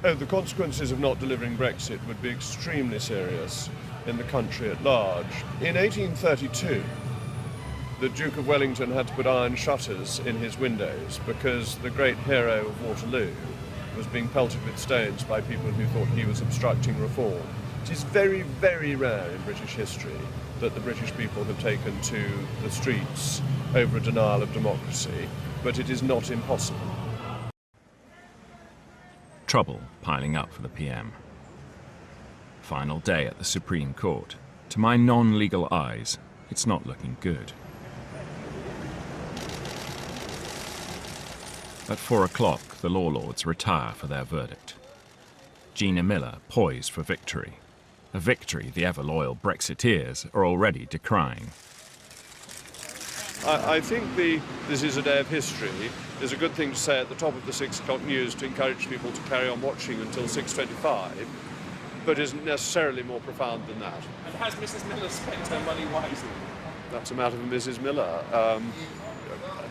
Oh, the consequences of not delivering Brexit would be extremely serious in the country at large. In 1832, the Duke of Wellington had to put iron shutters in his windows because the great hero of Waterloo was being pelted with stones by people who thought he was obstructing reform. It is very, very rare in British history that the British people have taken to the streets over a denial of democracy, but it is not impossible. Trouble piling up for the PM. Final day at the Supreme Court. To my non-legal eyes, it's not looking good. At 4 o'clock, the law lords retire for their verdict. Gina Miller poised for victory. A victory the ever-loyal Brexiteers are already decrying. I think this is a day of history. There's a good thing to say at the top of the 6 o'clock news to encourage people to carry on watching until 6:25, but isn't necessarily more profound than that. And has Mrs. Miller spent her money wisely? That's a matter for Mrs. Miller.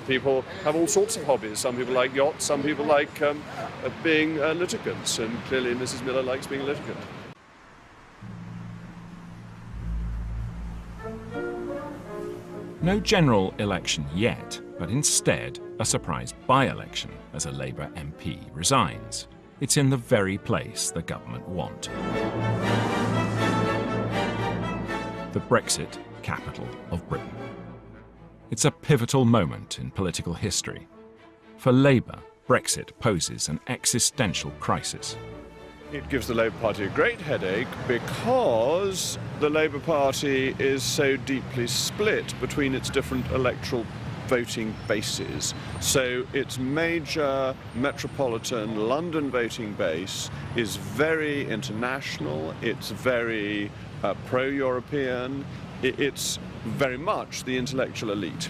People have all sorts of hobbies. Some people like yachts, some people like being litigants, and clearly Mrs. Miller likes being a litigant. No general election yet, but instead a surprise by-election as a Labour MP resigns. It's in the very place the government want. The Brexit capital of Britain. It's a pivotal moment in political history. For Labour, Brexit poses an existential crisis. It gives the Labour Party a great headache because the Labour Party is so deeply split between its different electoral voting bases. So its major metropolitan London voting base is very international, it's very pro-European, it's very much the intellectual elite.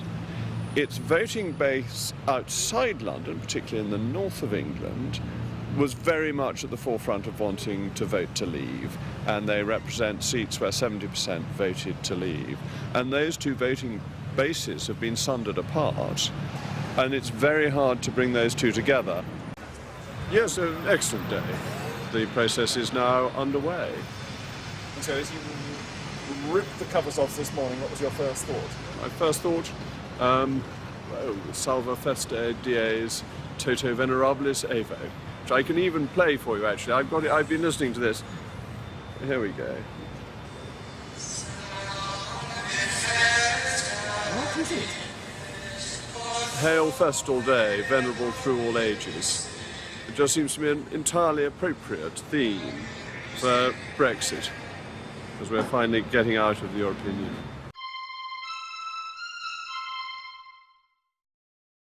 Its voting base outside London, particularly in the north of England, was very much at the forefront of wanting to vote to leave, and they represent seats where 70% voted to leave. And those two voting bases have been sundered apart, and it's very hard to bring those two together. Yes, an excellent day. The process is now underway. And so as you ripped the covers off this morning, what was your first thought? My first thought, Salva Feste Dies Toto Venerabilis Evo, which I can even play for you actually. I've got it, I've been listening to this. Here we go. What is it? Hail Festal Day, venerable through all ages. It just seems to be an entirely appropriate theme for Brexit, as we're finally getting out of the European Union.